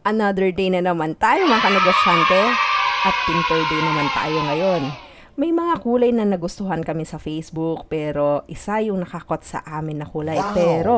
Another day na naman tayo mga kanegosyante at Tinker Day naman tayo ngayon. May mga kulay na nagustuhan kami sa Facebook pero isa yung nakakot sa amin na kulay. Wow! Pero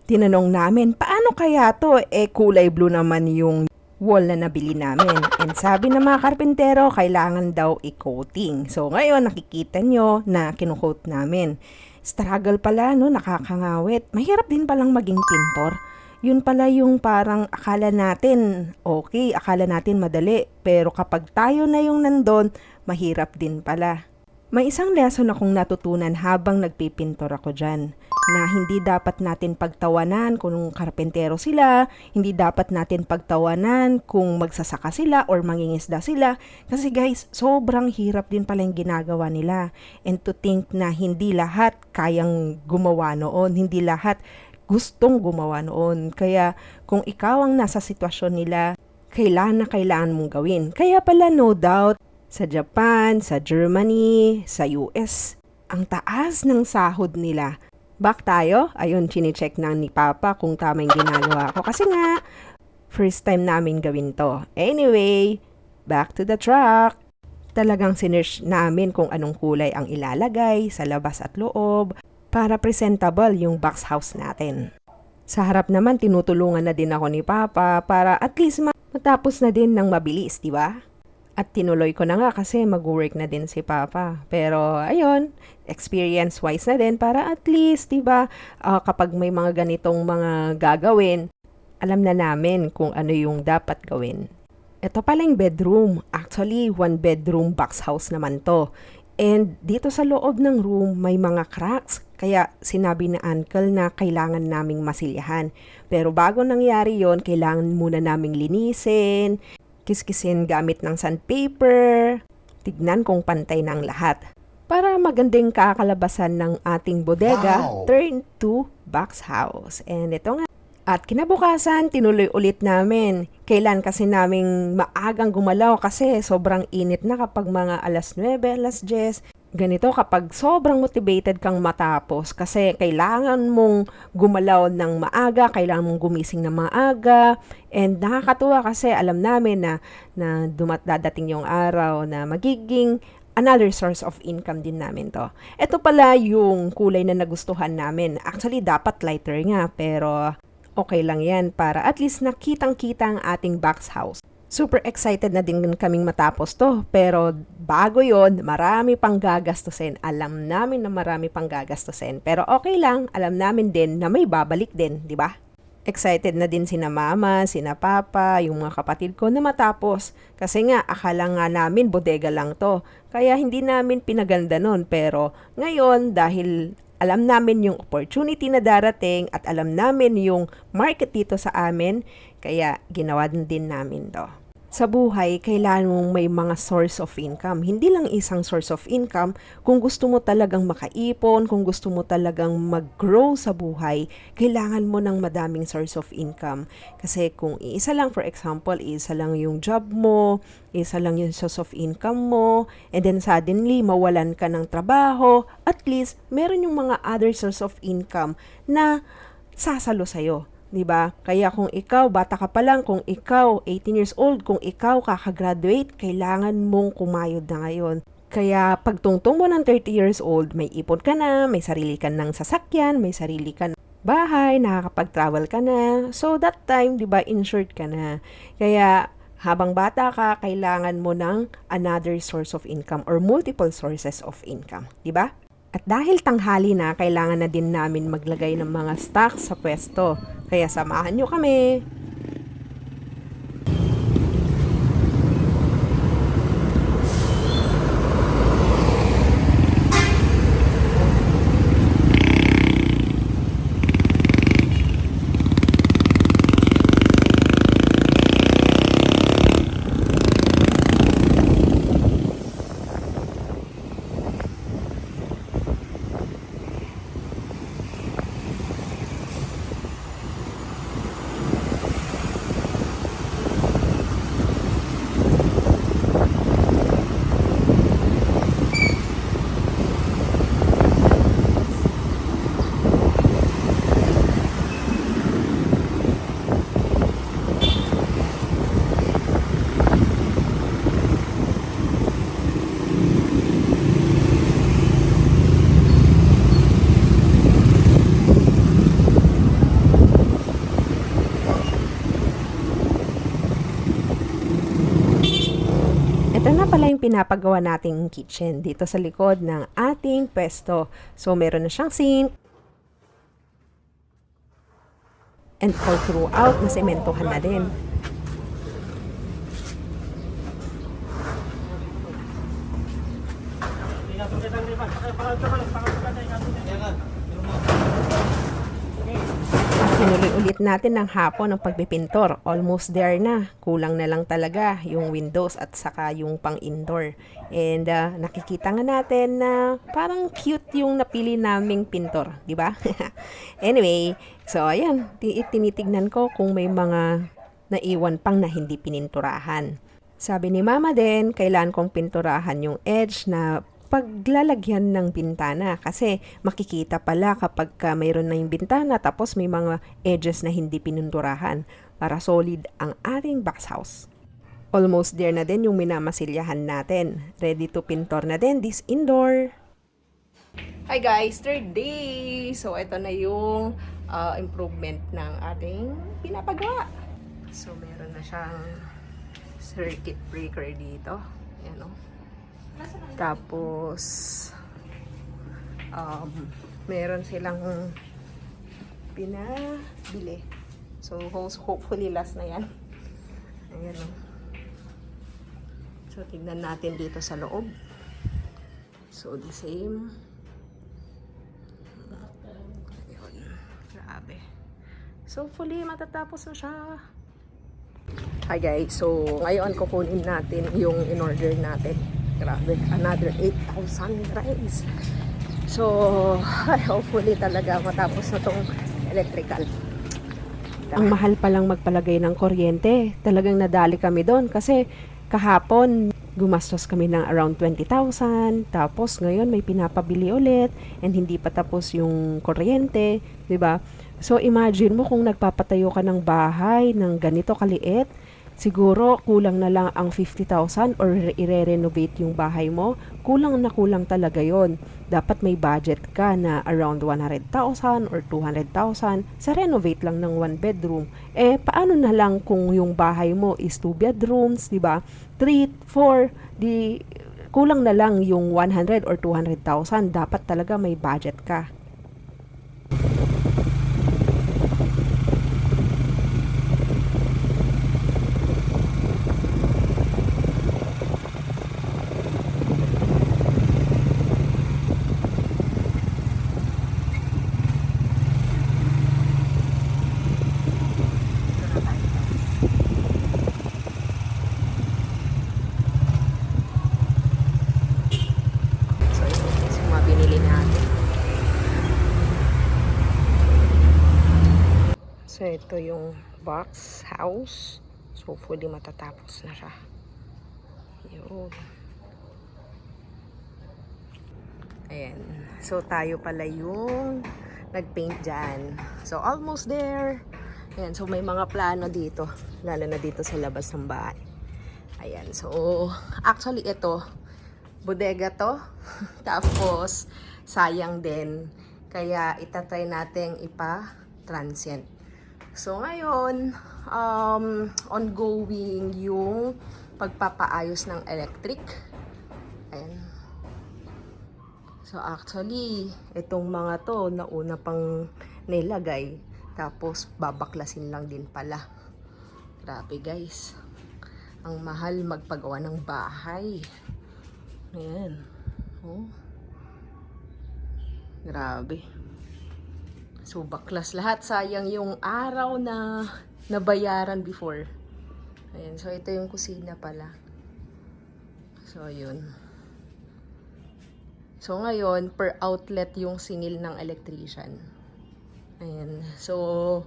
tinanong namin, paano kaya to? Kulay blue naman yung wall na nabili namin. And sabi ng mga karpintero, kailangan daw i-coating. So ngayon nakikita nyo na kinukoat namin. Struggle pala, no? Nakakangawit. Mahirap din palang maging pintor. Yun pala yung parang akala natin, okay, akala natin madali. Pero kapag tayo na yung nandun, mahirap din pala. May isang lesson akong natutunan habang nagpipintor ako dyan. Na hindi dapat natin pagtawanan kung karpentero sila, hindi dapat natin pagtawanan kung magsasaka sila or mangingisda sila. Kasi guys, sobrang hirap din pala yung ginagawa nila. And to think na hindi lahat kayang gumawa noon, hindi lahat gustong gumawa noon. Kaya kung ikaw ang nasa sitwasyon nila, kailangan mong gawin. Kaya pala no doubt, sa Japan, sa Germany, sa US, ang taas ng sahod nila. Back tayo, ayun, chinecheck na ni Papa kung tama yung ginagawa ko. Kasi nga, first time namin gawin to. Anyway, back to the truck. Talagang sinearch namin kung anong kulay ang ilalagay sa labas at loob para presentable yung box house natin. Sa harap naman, tinutulungan na din ako ni Papa para at least matapos na din ng mabilis, di ba? At tinuloy ko na nga kasi mag-work na din si Papa. Pero ayun, experience-wise na din para at least, di ba, kapag may mga ganitong mga gagawin, alam na namin kung ano yung dapat gawin. Ito pala yung bedroom. Actually, one bedroom box house naman to. And dito sa loob ng room, may mga cracks. Kaya sinabi na uncle na kailangan naming masilyahan. Pero bago nangyari yon, kailangan muna naming linisin, kiskisin gamit ng sandpaper, tignan kung pantay ng lahat. Para magandang kakalabasan ng ating bodega, Wow! turn to box house. And ito nga. At kinabukasan, tinuloy ulit namin. Kailan kasi naming maagang gumalaw kasi sobrang init na kapag mga alas 9, alas 10. Ganito kapag sobrang motivated kang matapos kasi kailangan mong gumalaw ng maaga, kailangan mong gumising ng maaga. And nakakatuwa kasi alam namin na dadating yung araw na magiging another source of income din namin to. Ito pala yung kulay na nagustuhan namin. Actually, dapat lighter nga pero okay lang yan para at least nakitang-kita ang ating box house. Super excited na din kaming matapos to. Pero bago yon, marami pang gagastusin. Alam namin na marami pang gagastusin. Pero okay lang, alam namin din na may babalik din, di ba? Excited na din sina mama, sina papa, yung mga kapatid ko na matapos. Kasi nga, akala nga namin bodega lang to. Kaya hindi namin pinaganda nun. Pero ngayon, dahil alam namin yung opportunity na darating at alam namin yung market dito sa amin, kaya ginawa din namin to. Sa buhay, kailangan mong may mga source of income. Hindi lang isang source of income. Kung gusto mo talagang makaipon, kung gusto mo talagang mag-grow sa buhay, kailangan mo ng madaming source of income. Kasi kung isa lang, for example, isa lang yung job mo, isa lang yung source of income mo, and then suddenly mawalan ka ng trabaho, at least meron yung mga other source of income na sasalo sa'yo. Diba? Kaya kung ikaw, bata ka pa lang, kung ikaw, 18 years old, kung ikaw kakagraduate, kailangan mong kumayod na ngayon. Kaya pagtungtong mo ng 30 years old, may ipon ka na, may sarili ka ng sasakyan, may sarili ka ng bahay, nakakapag-travel ka na. So that time, diba, insured ka na. Kaya habang bata ka, kailangan mo ng another source of income or multiple sources of income. Diba? At dahil tanghali na, kailangan na din namin maglagay ng mga stocks sa pwesto. Kaya samahan nyo kami! yung pinapagawa nating kitchen dito sa likod ng ating pwesto. So, meron na siyang sink. And all throughout, nasementohan na din. Sinuloy ulit natin ng hapon ang pagpipintor. Almost there na. Kulang na lang talaga yung windows at saka yung pang-indoor. And nakikita nga natin na parang cute yung napili naming pintor, di ba? Anyway, so ayan, tinitignan ko kung may mga naiwan pang na hindi pininturahan. Sabi ni Mama din, kailangan kong pinturahan yung edge na paglalagyan ng bintana kasi makikita pala kapag mayroon na yung bintana tapos may mga edges na hindi pininturahan para solid ang ating box house. Almost there na din yung minamasilyahan natin. Ready to pintor na din this indoor. Hi guys, third day! So ito na yung improvement ng ating pinapagawa. So meron na siyang circuit breaker dito. Ayan o. Tapos, meron silang pinabili. So, hopefully last na yan. Ayan o. So, tignan natin dito sa loob. So, the same. Ayun. Grabe. So, hopefully matatapos na siya. Hi guys. So, ngayon kukunin natin yung in-order natin. Grabe, another 8,000 guys. So, hopefully talaga matapos na tong electrical. Ang mahal palang magpalagay ng kuryente. Talagang nadali kami doon kasi kahapon gumastos kami ng around 20,000. Tapos ngayon may pinapabili ulit and hindi pa tapos yung kuryente, 'di ba? So imagine mo kung nagpapatayo ka ng bahay ng ganito kaliit, siguro kulang na lang ang 50,000 or i-renovate yung bahay mo. Kulang na kulang talaga yon. Dapat may budget ka na around 100,000 or 200,000 sa renovate lang ng 1 bedroom. Eh, paano na lang kung yung bahay mo is 2 bedrooms, di ba? 3, 4, di kulang na lang yung 100 or 200,000. Dapat talaga may budget ka. So, ito yung box house. So, hopefully matatapos na siya. Yun. Ayan. So, tayo pala yung nag-paint dyan. So, almost there. Ayan. So, may mga plano dito. Lalo na dito sa labas ng bahay. Ayan. So, actually ito, bodega to. Tapos, sayang din. Kaya, itatry natin ipa-transient. So, ngayon, ongoing yung pagpapaayos ng electric. Ayan. So, actually, itong mga to, nauna pang nilagay. Tapos, babaklasin lang din pala. Grabe, guys. Ang mahal magpagawa ng bahay. Ayan. Oh. Grabe. So, baklas lahat. Sayang yung araw na nabayaran before. Ayan. So, ito yung kusina pala. So, yun. So, ngayon, per outlet yung singil ng electrician. Ayan. So,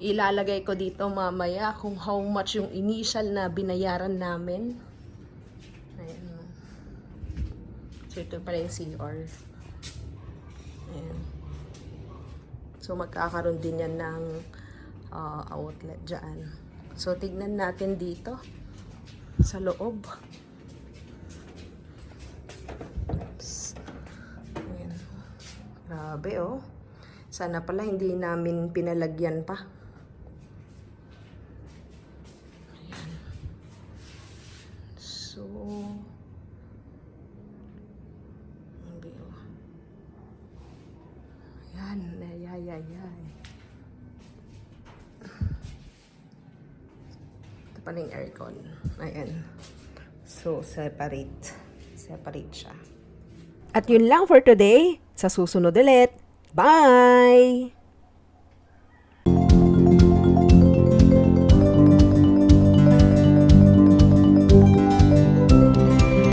ilalagay ko dito mamaya kung how much yung initial na binayaran namin. Ayan. So, ito pala yung CR. Ayan. So, magkakaroon din yan ng outlet dyan. So, tignan natin dito sa loob. Oops. Ayan. Grabe, oh. Sana pala hindi namin pinalagyan pa. Ayan. So, pala yung aircon. Ayan. So, separate. Separate siya. At yun lang for today. Sa susunod ulit. Bye!